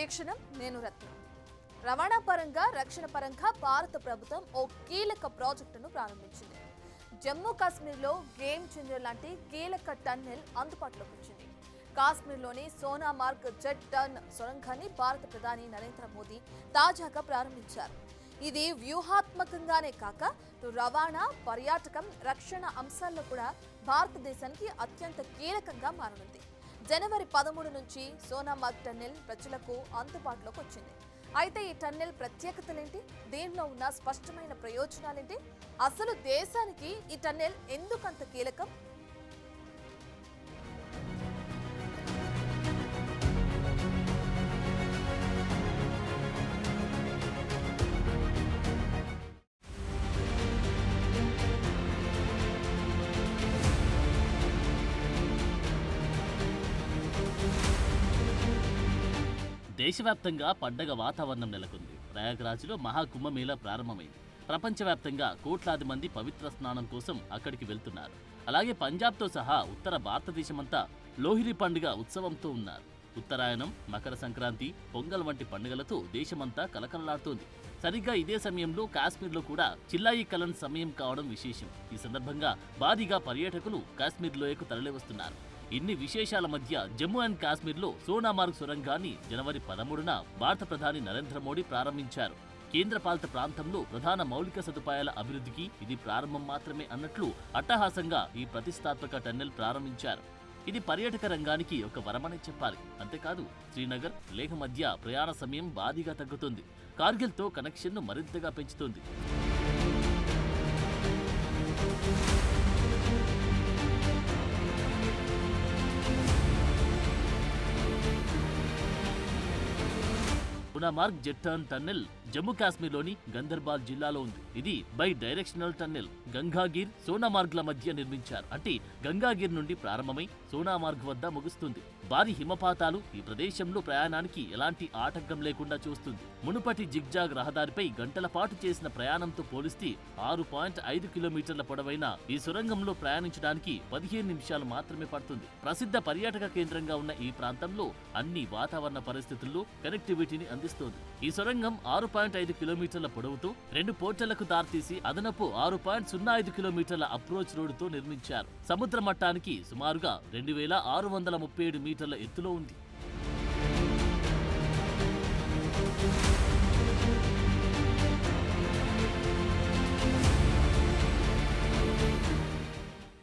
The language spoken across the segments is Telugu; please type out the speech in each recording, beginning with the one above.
వీక్షణం నేను రత్నం. రవాణా పరంగా రక్షణ పరంగా భారత ప్రభుత్వం ఓ కీలక ప్రాజెక్టును ప్రారంభించింది. జమ్మూ కాశ్మీర్లో గేమ్ చేంజర్ లాంటి కీలక టన్నెల్ అందుబాటులోకి వచ్చింది. కాశ్మీర్లోని సోనామార్గ్ జెట్ టర్న్ సొరంగాన్ని భారత ప్రధాని నరేంద్ర మోదీ తాజాగా ప్రారంభించారు. ఇది వ్యూహాత్మకంగానే కాక రవాణా, పర్యాటకం, రక్షణ అంశాల్లో కూడా భారతదేశానికి అత్యంత కీలకంగా మారనుంది. జనవరి 13 నుంచి సోనామార్గ్ టన్నెల్ ప్రజలకు అందుబాటులోకి వచ్చింది. అయితే ఈ టన్నెల్ ప్రత్యేకతలేంటి, దీనిలో ఉన్న స్పష్టమైన ప్రయోజనాలేంటి, అసలు దేశానికి ఈ టన్నెల్ ఎందుకంత కీలకం? దేశవ్యాప్తంగా పండగ వాతావరణం నెలకొంది. ప్రయాగ్రాజ్లో మహాకుంభమేళా ప్రారంభమైంది. ప్రపంచవ్యాప్తంగా కోట్లాది మంది పవిత్ర స్నానం కోసం అక్కడికి వెళ్తున్నారు. అలాగే పంజాబ్తో సహా ఉత్తర భారతదేశమంతా లోహిరి పండుగ ఉత్సవంతో ఉన్నారు. ఉత్తరాయణం, మకర సంక్రాంతి, పొంగల్ వంటి పండుగలతో దేశమంతా కలకలలాడుతోంది. సరిగ్గా ఇదే సమయంలో కాశ్మీర్లో కూడా చిల్లాయి కలన్ సమయం కావడం విశేషం. ఈ సందర్భంగా భారీగా పర్యాటకులు కాశ్మీర్ లోయకు తరలివస్తున్నారు. ఇన్ని విశేషాల మధ్య జమ్మూ అండ్ కాశ్మీర్లో సోనామార్గ్ సొరంగాన్ని జనవరి 13న భారత ప్రధాని నరేంద్ర మోడీ ప్రారంభించారు. కేంద్రపాలిత ప్రాంతంలో ప్రధాన మౌలిక సదుపాయాల అభివృద్ధికి ఇది ప్రారంభం మాత్రమే అన్నట్లు అట్టహాసంగా ఈ ప్రతిష్టాత్మక టన్నెల్ ప్రారంభించారు. ఇది పర్యాటక రంగానికి ఒక వరమనే చెప్పాలి. అంతేకాదు, శ్రీనగర్, లేహ్ మధ్య ప్రయాణ సమయం భారీగా తగ్గుతుంది. కార్గిల్తో కనెక్షన్ను మరింతగా పెంచుతుంది. Sonamarg Z turn tunnel Jammu కాశ్మీర్లోని గందర్బాల్ జిల్లాలో ఉంది. ఇది బై డైరెక్షనల్ టన్నెల్. గంగాగిర్, సోనామార్గ్ల మధ్య నిర్మించారు. అంటే గంగాగిర్ నుండి ప్రారంభమై సోనామార్గ్ వద్ద ముగుస్తుంది. భారీ హిమపాతాలు ఈ ప్రదేశంలో ప్రయాణానికి ఎలాంటి ఆటంకం లేకుండా చూస్తుంది. మునుపటి జిగ్జాగ్ రహదారిపై గంటల పాటు చేసిన ప్రయాణంతో పోలిస్తే 6.5 కిలోమీటర్ల పొడవైన ఈ సొరంగంలో ప్రయాణించడానికి 15 నిమిషాలు మాత్రమే పడుతుంది. ప్రసిద్ధ పర్యాటక కేంద్రంగా ఉన్న ఈ ప్రాంతంలో అన్ని వాతావరణ పరిస్థితుల్లో కనెక్టివిటీని అందిస్తోంది. ఈ సొరంగం 6.5 కిలోమీటర్ల పొడవుతో 2 పోర్టలకు దారితీసి అదనపు 6.05 కిలోమీటర్ల అప్రోచ్ రోడ్డుతో నిర్మించారు. సముద్ర మట్టానికి సుమారుగా 2637 మీటర్ల ఎత్తులో ఉంది.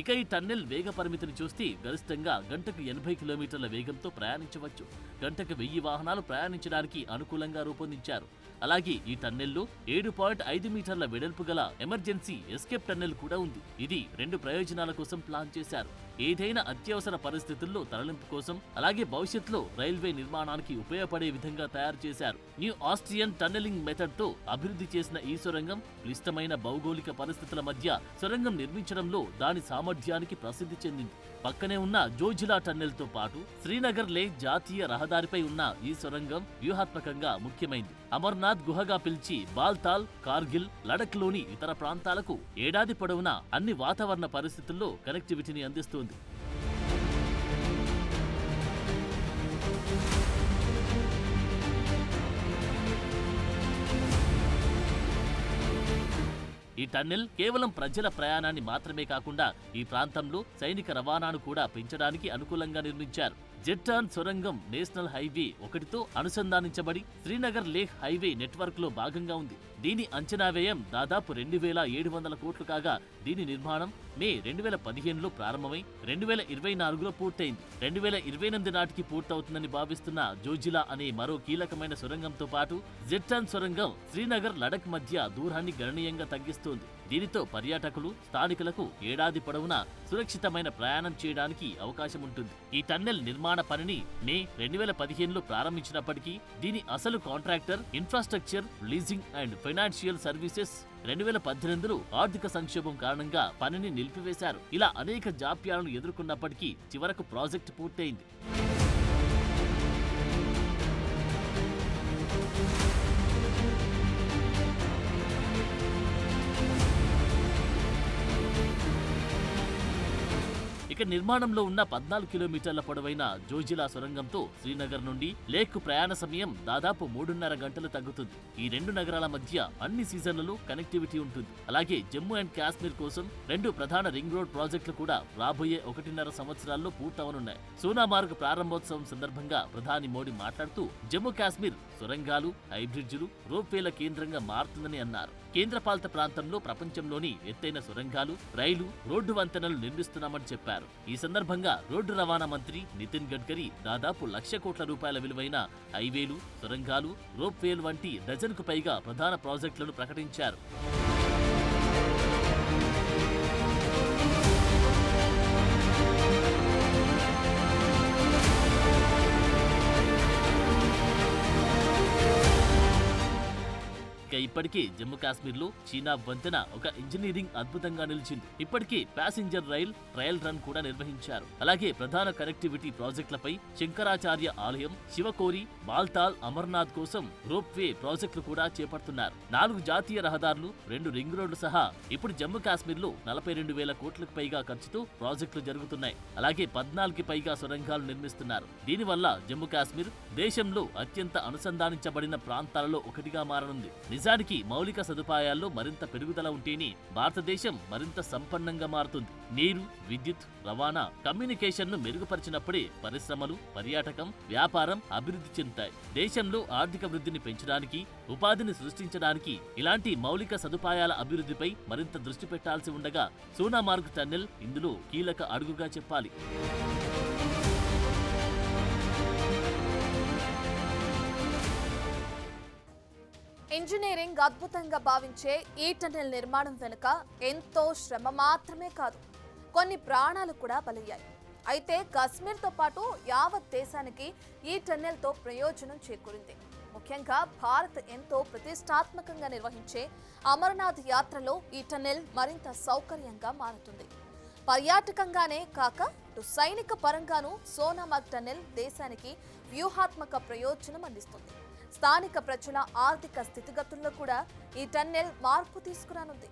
ఇక ఈ టన్నెల్ వేగ పరిమితిని చూస్తే గరిష్టంగా గంటకు 80 కిలోమీటర్ల వేగంతో ప్రయాణించవచ్చు. గంటకు 1000 వాహనాలు ప్రయాణించడానికి అనుకూలంగా రూపొందించారు. అలాగే ఈ టన్నెల్లో 7.5 మీటర్ల వెడల్పు గల ఎమర్జెన్సీ ఎస్కేప్ టన్నెల్ కూడా ఉంది. ఇది 2 ప్రయోజనాల కోసం ప్లాన్ చేశారు. ఏదైనా అత్యవసర పరిస్థితుల్లో తరలింపు కోసం, అలాగే భవిష్యత్తులో రైల్వే నిర్మాణానికి ఉపయోగపడే విధంగా తయారు చేశారు. న్యూ ఆస్ట్రియన్ టన్నెలింగ్ మెథడ్ తో అభివృద్ధి చేసిన ఈ సొరంగం క్లిష్టమైన భౌగోళిక పరిస్థితుల మధ్య సొరంగం నిర్మించడంలో దాని సామర్థ్యానికి ప్రసిద్ధి చెందింది. పక్కనే ఉన్న జోజిలా టన్నెల్ తో పాటు శ్రీనగర్ లే జాతీయ రహదారిపై ఉన్న ఈ సొరంగం వ్యూహాత్మకంగా ముఖ్యమైంది. అమర్నాథ్ గుహగా పిలిచి బాల్తాల్, కార్గిల్, లడక్ లోని ఇతర ప్రాంతాలకు ఏడాది పొడవునా అన్ని వాతావరణ పరిస్థితుల్లో కనెక్టివిటీని అందిస్తుంది. ఈ టన్నెల్ కేవలం ప్రజల ప్రయాణాన్ని మాత్రమే కాకుండా ఈ ప్రాంతంలో సైనిక రవాణాను కూడా పెంచడానికి అనుకూలంగా నిర్మించారు. జెట్ టర్న్ సొరంగం నేషనల్ హైవే 1తో అనుసంధానించబడి శ్రీనగర్ లేహ్ హైవే నెట్వర్క్ లో భాగంగా ఉంది. దీని అంచనా వ్యయం దాదాపు 2700 కోట్లు కాగా దీని నిర్మాణం మే 2015లో ప్రారంభమై 2024లో పూర్తయింది. 2028 నాటికి పూర్తవుతుందని భావిస్తున్న జోజిలా అనే మరో కీలకమైన సొరంగంతో పాటు జెట్ టర్న్ సొరంగం శ్రీనగర్, లడక్ మధ్య దూరాన్ని గణనీయంగా తగ్గిస్తోంది. దీనితో పర్యాటకులు, స్థానికులకు ఏడాది పొడవునా సురక్షితమైన ప్రయాణం చేయడానికి అవకాశం ఉంటుంది. ఈ టన్నెల్ నిర్మాణ పనిని మే 2015లో ప్రారంభించినప్పటికీ దీని అసలు contractor infrastructure, leasing and financial services 2018లో ఆర్థిక సంక్షోభం కారణంగా పనిని నిలిపివేశారు. ఇలా అనేక జాప్యాలను ఎదుర్కొన్నప్పటికీ చివరకు ప్రాజెక్టు పూర్తయింది. ఇక ఇక నిర్మాణంలో ఉన్న 14 కిలోమీటర్ల పొడవైన జోజిలా సొరంగంతో శ్రీనగర్ నుండి లేక్ ప్రయాణ సమయం దాదాపు 3.5 గంటలు తగ్గుతుంది. ఈ రెండు నగరాల మధ్య అన్ని సీజన్లలో కనెక్టివిటీ ఉంటుంది. అలాగే జమ్మూ అండ్ కాశ్మీర్ కోసం 2 ప్రధాన రింగ్ రోడ్ ప్రాజెక్టులు కూడా రాబోయే 1.5 సంవత్సరాల్లో పూర్తవనున్నాయి. సోనామార్గ్ ప్రారంభోత్సవం సందర్భంగా ప్రధాని మోడీ మాట్లాడుతూ జమ్మూ కాశ్మీర్ సొరంగాలు, హైబ్రిడ్జులు, రోప్వేల కేంద్రంగా మారుతుందని అన్నారు. కేంద్రపాలిత ప్రాంతంలో ప్రపంచంలోని ఎత్తైన సొరంగాలు, రైలు, రోడ్డు వంతెనలు నిర్మిస్తున్నామని చెప్పారు. ఈ సందర్భంగా రోడ్డు రవాణా మంత్రి నితిన్ గడ్కరీ దాదాపు 1,00,000 కోట్ల రూపాయల విలువైన హైవేలు, సొరంగాలు, రోప్వేలు వంటి డజన్కు పైగా ప్రధాన ప్రాజెక్టులను ప్రకటించారు. ఇప్పటికే జమ్మూ కాశ్మీర్లో చీనా వంతెన ఒక ఇంజనీరింగ్ అద్భుతంగా నిలిచింది. ఇప్పటికే ప్యాసింజర్ రైల్ ట్రయల్ రన్ కూడా నిర్వహించారు. అలాగే ప్రధాన కనెక్టివిటీ ప్రాజెక్టులపై శంకరాచార్య ఆలయం, శివకోరి, బాల్తాల్, అమర్నాథ్ కోసం రోప్వే ప్రాజెక్టులు కూడా చేపడుతున్నారు. 4 జాతీయ రహదారులు, 2 రింగ్ రోడ్లు సహా ఇప్పుడు జమ్మూ కాశ్మీర్లో 42,000 కోట్లకు పైగా ఖర్చుతో ప్రాజెక్టులు జరుగుతున్నాయి. అలాగే 14కి పైగా సొరంగాలు నిర్మిస్తున్నారు. దీనివల్ల జమ్మూ కాశ్మీర్ దేశంలో అత్యంత అనుసంధానించబడిన ప్రాంతాలలో ఒకటిగా మారనుంది. నిజానికి మౌలిక సదుపాయాల్లో మరింత పెరుగుదల ఉంటేనే భారతదేశం మరింత సంపన్నంగా మారుతుంది. నీరు, విద్యుత్, రవాణా, కమ్యూనికేషన్ను మెరుగుపరిచినప్పుడే పరిశ్రమలు, పర్యాటకం, వ్యాపారం అభివృద్ధి చెందుతాయి. దేశంలో ఆర్థిక వృద్ధిని పెంచడానికి, ఉపాధిని సృష్టించడానికి ఇలాంటి మౌలిక సదుపాయాల అభివృద్ధిపై మరింత దృష్టి పెట్టాల్సి ఉండగా సోనామార్గ్ టన్నెల్ ఇందులో కీలక అడుగుగా చెప్పాలి. ఇంజనీరింగ్ అద్భుతంగా భావించే ఈ టన్నెల్ నిర్మాణం వెనుక ఎంతో శ్రమ మాత్రమే కాదు, కొన్ని ప్రాణాలు కూడా బలయ్యాయి. అయితే కశ్మీర్తో పాటు యావత్ దేశానికి ఈ టన్నెల్తో ప్రయోజనం చేకూరింది. ముఖ్యంగా భారత్ ఎంతో ప్రతిష్టాత్మకంగా నిర్వహించే అమర్నాథ్ యాత్రలో ఈ టన్నెల్ మరింత సౌకర్యంగా మారుతుంది. పర్యాటకంగానే కాక ఇటు సైనిక పరంగానూ సోనామార్గ్ టన్నెల్ దేశానికి వ్యూహాత్మక ప్రయోజనం అందిస్తుంది. స్థానిక ప్రజల ఆర్థిక స్థితిగతుల్లో కూడా ఈ టన్నెల్ మార్పు తీసుకురానుంది.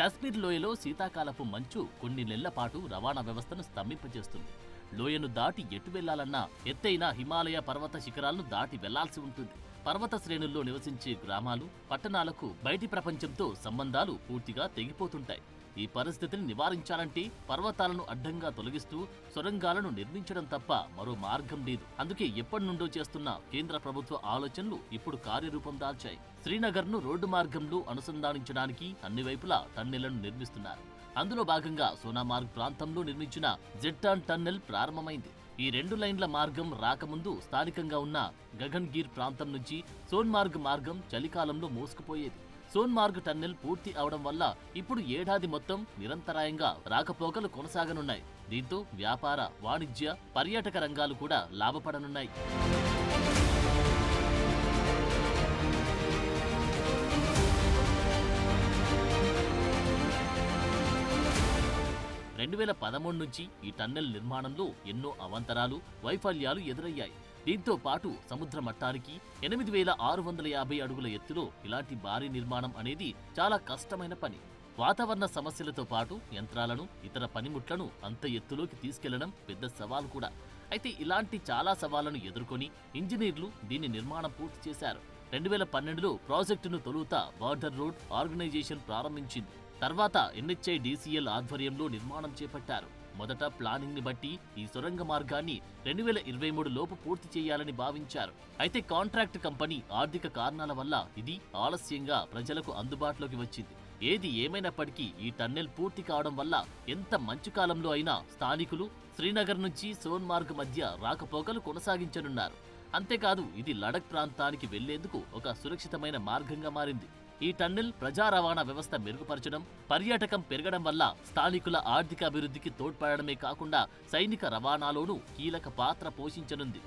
కాశ్మీర్ లోయలో శీతాకాలపు మంచు కొన్ని నెలల పాటు రవాణా వ్యవస్థను స్తంభింపజేస్తుంది. లోయను దాటి ఎటు వెళ్లాలన్నా ఎత్తైన హిమాలయ పర్వత శిఖరాలను దాటి వెళ్లాల్సి ఉంటుంది. పర్వత శ్రేణుల్లో నివసించే గ్రామాలు, పట్టణాలకు బయటి ప్రపంచంతో సంబంధాలు పూర్తిగా తెగిపోతుంటాయి. ఈ పరిస్థితిని నివారించాలంటే పర్వతాలను అడ్డంగా తొలగిస్తూ సొరంగాలను నిర్మించడం తప్ప మరో మార్గం లేదు. అందుకే ఎప్పటి నుండో చేస్తున్న కేంద్ర ప్రభుత్వ ఆలోచనలు ఇప్పుడు కార్యరూపం దాల్చాయి. శ్రీనగర్ను రోడ్డు మార్గంలో అనుసంధానించడానికి అన్ని వైపులా టన్నెళ్లను నిర్మిస్తున్నారు. అందులో భాగంగా సోనామార్గ్ ప్రాంతంలో నిర్మించిన జెట్టాన్ టన్నెల్ ప్రారంభమైంది. ఈ 2 లైన్ల మార్గం రాకముందు స్థానికంగా ఉన్న గగన్గిర్ ప్రాంతం నుంచి సోన్మార్గ్ మార్గం చలికాలంలో మోసుకుపోయేది. సోన్మార్గ్ టన్నెల్ పూర్తి అవడం వల్ల ఇప్పుడు ఏడాది మొత్తం నిరంతరాయంగా రాకపోకలు కొనసాగనున్నాయి. దీంతో వ్యాపార, వాణిజ్య, పర్యాటక రంగాలు కూడా లాభపడనున్నాయి. 2013 నుంచి ఈ టన్నెల్ నిర్మాణంలో ఎన్నో అవాంతరాలు, వైఫల్యాలు ఎదురయ్యాయి. దీంతో పాటు సముద్ర మట్టానికి 8,650 అడుగుల ఎత్తులో ఇలాంటి భారీ నిర్మాణం అనేది చాలా కష్టమైన పని. వాతావరణ సమస్యలతో పాటు యంత్రాలను, ఇతర పనిముట్లను అంత ఎత్తులోకి తీసుకెళ్లడం పెద్ద సవాల్ కూడా. అయితే ఇలాంటి చాలా సవాళ్లను ఎదుర్కొని ఇంజనీర్లు దీని నిర్మాణం పూర్తి చేశారు. 2012లో ప్రాజెక్టును తొలుత బార్డర్ రోడ్ ఆర్గనైజేషన్ ప్రారంభించింది. తర్వాత NHIDCL ఆధ్వర్యంలో నిర్మాణం చేపట్టారు. మొదట ప్లానింగ్ ని బట్టి ఈ సొరంగ మార్గాన్ని 2023 లోపు పూర్తి చేయాలని భావించారు. అయితే కాంట్రాక్ట్ కంపెనీ ఆర్థిక కారణాల వల్ల ఇది ఆలస్యంగా ప్రజలకు అందుబాటులోకి వచ్చింది. ఏది ఏమైనప్పటికీ ఈ టన్నెల్ పూర్తి కావడం వల్ల ఎంత మంచు కాలంలో అయినా స్థానికులు శ్రీనగర్ నుంచి సోన్మార్గ్ మధ్య రాకపోకలు కొనసాగించనున్నారు. అంతేకాదు ఇది లడక్ ప్రాంతానికి వెళ్లేందుకు ఒక సురక్షితమైన మార్గంగా మారింది. ఈ టన్నెల్ ప్రజా రవాణా వ్యవస్థ మెరుగుపరచడం, పర్యాటకం పెరగడం వల్ల స్థానికుల ఆర్థిక అభివృద్ధికి తోడ్పడమే కాకుండా సైనిక రవాణాలోనూ కీలక పాత్ర పోషించనుంది.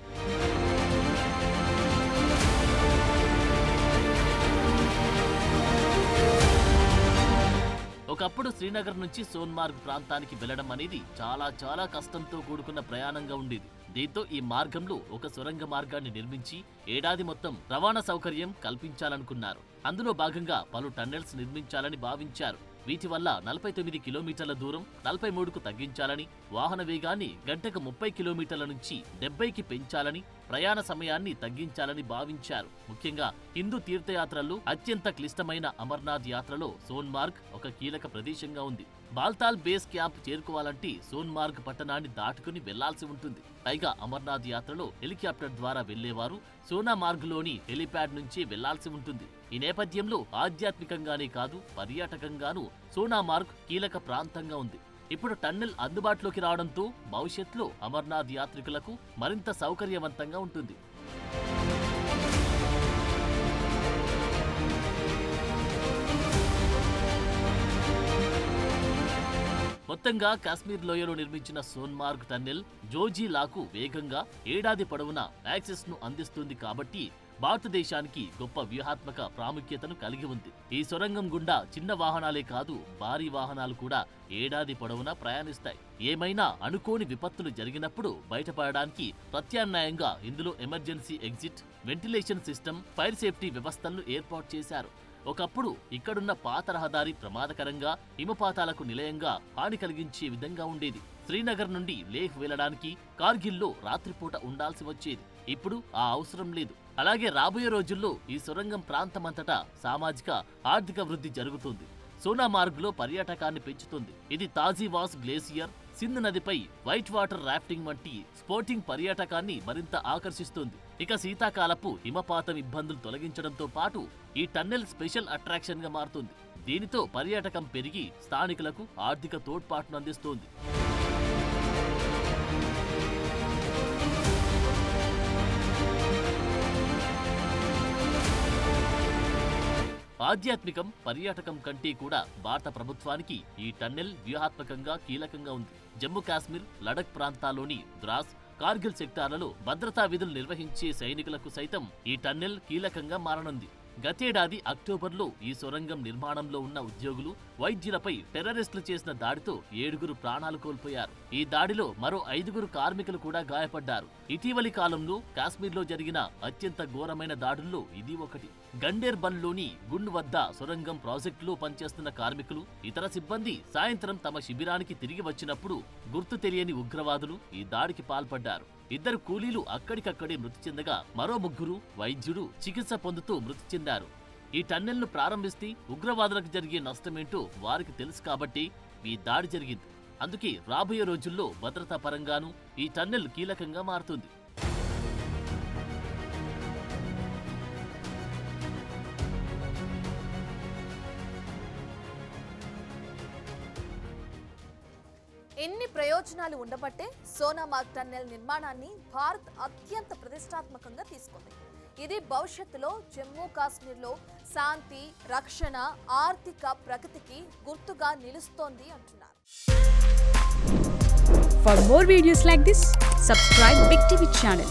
ఒకప్పుడు శ్రీనగర్ నుంచి సోన్మార్గ్ ప్రాంతానికి వెళ్లడం అనేది చాలా కష్టంతో కూడుకున్న ప్రయాణంగా ఉండేది. దీంతో ఈ మార్గంలో ఒక సొరంగ మార్గాన్ని నిర్మించి ఏడాది మొత్తం రవాణా సౌకర్యం కల్పించాలనుకున్నారు. అందులో భాగంగా పలు టన్నెల్స్ నిర్మించాలని భావించారు. వీటి వల్ల 49 కిలోమీటర్ల దూరం 43కు తగ్గించాలని, వాహన వేగాన్ని గంటకు 30 కిలోమీటర్ల నుంచి 70కి పెంచాలని, ప్రయాణ సమయాన్ని తగ్గించాలని భావించారు. ముఖ్యంగా హిందూ తీర్థయాత్రల్లో అత్యంత క్లిష్టమైన అమర్నాథ్ యాత్రలో సోన్మార్గ్ ఒక కీలక ప్రదేశంగా ఉంది. బాల్తాల్ బేస్ క్యాంప్ చేరుకోవాలంటే సోన్మార్గ్ పట్టణాన్ని దాటుకుని వెళ్లాల్సి ఉంటుంది. పైగా అమర్నాథ్ యాత్రలో హెలికాప్టర్ ద్వారా వెళ్లేవారు సోనామార్గ్లోని హెలిప్యాడ్ నుంచి వెళ్లాల్సి ఉంటుంది. ఈ నేపథ్యంలో ఆధ్యాత్మికంగానే కాదు పర్యాటకంగానూ సోనామార్గ్ కీలక ప్రాంతంగా ఉంది. ఇప్పుడు టన్నెల్ అందుబాటులోకి రావడంతో భవిష్యత్తులో అమర్నాథ్ యాత్రికులకు మరింత సౌకర్యవంతంగా ఉంటుంది. మొత్తంగా కాశ్మీర్ లోయలో నిర్మించిన సోన్మార్గ్ టన్నెల్ జోజిలాకు వేగంగా ఏడాది పొడవునా యాక్సెస్ ను అందిస్తుంది కాబట్టి భారతదేశానికి గొప్ప వ్యూహాత్మక ప్రాముఖ్యతను కలిగి ఉంది. ఈ సొరంగం గుండా చిన్న వాహనాలే కాదు భారీ వాహనాలు కూడా ఏడాది పొడవునా ప్రయాణిస్తాయి. ఏమైనా అనుకోని విపత్తులు జరిగినప్పుడు బయటపడడానికి ప్రత్యామ్నాయంగా ఇందులో emergency exit, ventilation system, fire safety వ్యవస్థలను ఏర్పాటు చేశారు. ఒకప్పుడు ఇక్కడున్న పాత రహదారి ప్రమాదకరంగా హిమపాతాలకు నిలయంగా హాని కలిగించే విధంగా ఉండేది. శ్రీనగర్ నుండి లేహ్ వెళ్లడానికి కార్గిల్లో రాత్రిపూట ఉండాల్సి వచ్చేది. ఇప్పుడు ఆ అవసరం లేదు. అలాగే రాబోయే రోజుల్లో ఈ సొరంగం ప్రాంతమంతటా సామాజిక, ఆర్థిక వృద్ధి జరుగుతుంది. సోనామార్గ్ లో పర్యాటకాన్ని పెంచుతుంది. ఇది తాజీవాస్ గ్లేసియర్, సింధ్ నదిపై వైట్ వాటర్ రాఫ్టింగ్ వంటి స్పోర్టింగ్ పర్యాటకాన్ని మరింత ఆకర్షిస్తుంది. ఇక శీతాకాలపు హిమపాతం ఇబ్బందులు తొలగించడంతో పాటు ఈ టన్నెల్ స్పెషల్ అట్రాక్షన్ గా మారుతుంది. దీనితో పర్యాటకం పెరిగి స్థానికులకు ఆర్థిక తోడ్పాటును అందిస్తోంది. ఆధ్యాత్మికం, పర్యాటకం కంటే కూడా భారత ప్రభుత్వానికి ఈ టన్నెల్ వ్యూహాత్మకంగా కీలకంగా ఉంది. జమ్మూ కాశ్మీర్, లడఖ్ ప్రాంతాల్లోని ద్రాస్, కార్గిల్ సెక్టార్లలో భద్రతా విధులు నిర్వహించే సైనికులకు సైతం ఈ టన్నెల్ కీలకంగా మారనుంది. గతేడాది అక్టోబర్లో ఈ సొరంగం నిర్మాణంలో ఉన్న ఉద్యోగులు, వైద్యులపై టెర్రరిస్టులు చేసిన దాడితో 7 ప్రాణాలు కోల్పోయారు. ఈ దాడిలో మరో 5 కార్మికులు కూడా గాయపడ్డారు. ఇటీవలి కాలంలో కాశ్మీర్లో జరిగిన అత్యంత ఘోరమైన దాడుల్లో ఇది ఒకటి. గండేర్బల్లోని గుండ్ వద్ద సొరంగం ప్రాజెక్టులో పనిచేస్తున్న కార్మికులు, ఇతర సిబ్బంది సాయంత్రం తమ శిబిరానికి తిరిగి వచ్చినప్పుడు గుర్తు తెలియని ఉగ్రవాదులు ఈ దాడికి పాల్పడ్డారు. 2 కూలీలు అక్కడికక్కడే మృతి చెందగా మరో 3 వైద్యుడు చికిత్స పొందుతూ మృతి చెందారు. ఈ టన్నెల్ను ప్రారంభిస్తే ఉగ్రవాదులకు జరిగే నష్టమేంటో వారికి తెలుసు కాబట్టి ఈ దాడి జరిగింది. అందుకే రాబోయే రోజుల్లో భద్రతా పరంగానూ ఈ టన్నెల్ కీలకంగా మారుతుంది. ఎన్ని ప్రయోజనాలు ఉండబట్టే సోనామార్గ్ టన్నెల్ నిర్మాణాన్ని భారత్ అత్యంత ప్రతిష్టాత్మకంగా తీసుకుంది. ఇది భవిష్యత్తులో జమ్మూ కాశ్మీర్లో శాంతి, రక్షణ, ఆర్థిక ప్రగతికి గుర్తుగా నిలుస్తోంది అంటున్నారు. For more videos like this, subscribe Big TV channel.